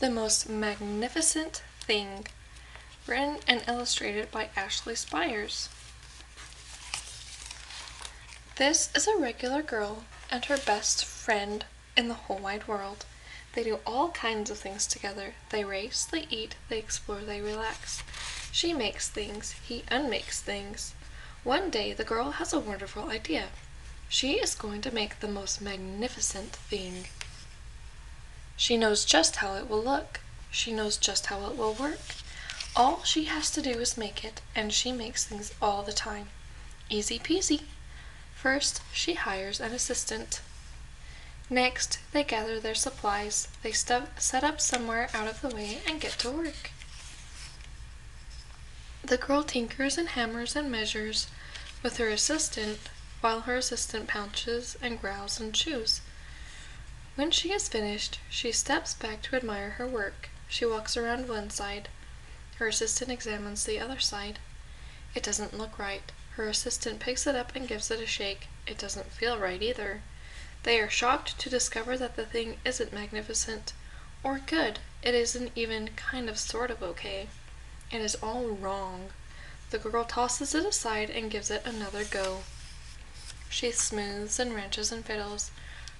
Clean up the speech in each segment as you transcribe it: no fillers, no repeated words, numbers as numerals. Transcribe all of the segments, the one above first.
The Most Magnificent Thing, written and illustrated by Spires. This is a regular girl and her best friend in the whole wide world. They do all kinds of things together. They race, they eat, they explore, they relax. She makes things, he unmakes things. One day the girl has a wonderful idea. She is going to make the most magnificent thing. She knows just how it will look. She knows just how it will work. All she has to do is make it, and she makes things all the time. Easy peasy. First, she hires an assistant. Next, they gather their supplies. They set up somewhere out of the way and get to work. The girl tinkers and hammers and measures with her assistant, while her assistant pounces and growls and chews. When she is finished, she steps back to admire her work. She walks around one side. Her assistant examines the other side. It doesn't look right. Her assistant picks it up and gives it a shake. It doesn't feel right either. They are shocked to discover that the thing isn't magnificent or good. It isn't even kind of sort of okay. It is all wrong. The girl tosses it aside and gives it another go. She smooths and wrenches and fiddles.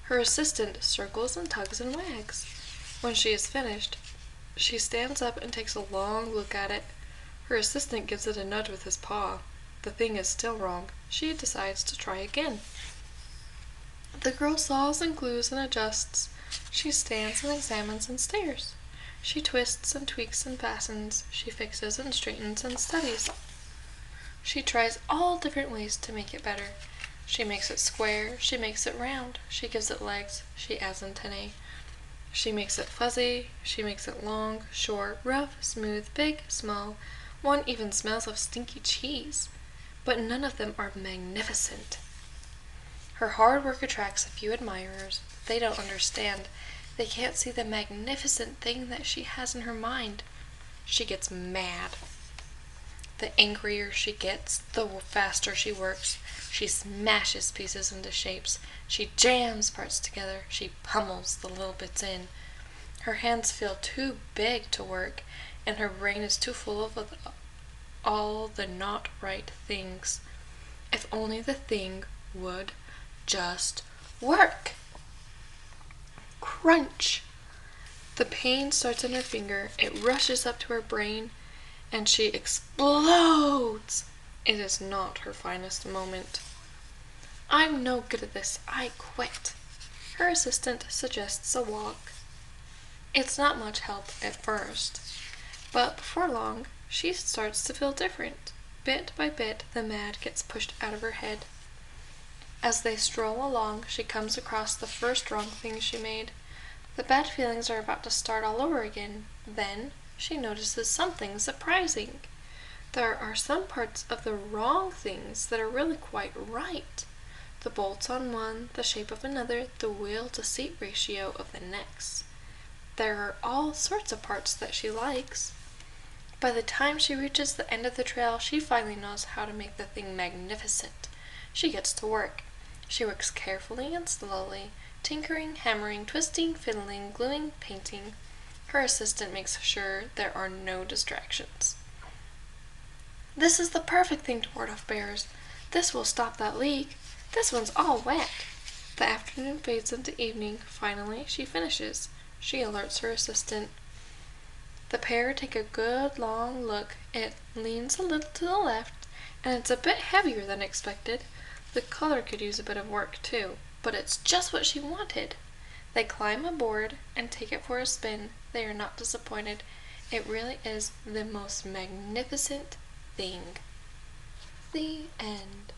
Her assistant circles and tugs and wags. When she is finished, she stands up and takes a long look at it. Her assistant gives it a nudge with his paw. The thing is still wrong. She decides to try again. The girl saws and glues and adjusts. She stands and examines and stares. She twists and tweaks and fastens. She fixes and straightens and studies. She tries all different ways to make it better. She makes it square, she makes it round, she gives it legs, she adds antennae. She makes it fuzzy, she makes it long, short, rough, smooth, big, small. One even smells of stinky cheese. But none of them are magnificent. Her hard work attracts a few admirers. They don't understand. They can't see the magnificent thing that she has in her mind. She gets mad. The angrier she gets, the faster she works. She smashes pieces into shapes. She jams parts together. She pummels the little bits in. Her hands feel too big to work, and her brain is too full of all the not right things. If only the thing would just work. Crunch! The pain starts in her finger. It rushes up to her brain, and she explodes. It is not her finest moment. I'm no good at this. I quit. Her assistant suggests a walk. It's not much help at first, but before long, she starts to feel different. Bit by bit, the mad gets pushed out of her head. As they stroll along, she comes across the first wrong thing she made. The bad feelings are about to start all over again. Then, she notices something surprising. There are some parts of the wrong things that are really quite right. The bolts on one, the shape of another, the wheel-to-seat ratio of the next. There are all sorts of parts that she likes. By the time she reaches the end of the trail, she finally knows how to make the thing magnificent. She gets to work. She works carefully and slowly, tinkering, hammering, twisting, fiddling, gluing, painting. Her assistant makes sure there are no distractions. This is the perfect thing to ward off bears. This will stop that leak. This one's all wet. The afternoon fades into evening. Finally, she finishes. She alerts her assistant. The pair take a good long look. It leans a little to the left, and it's a bit heavier than expected. The color could use a bit of work too, but it's just what she wanted. They climb aboard and take it for a spin. They are not disappointed. It really is the most magnificent thing. The end.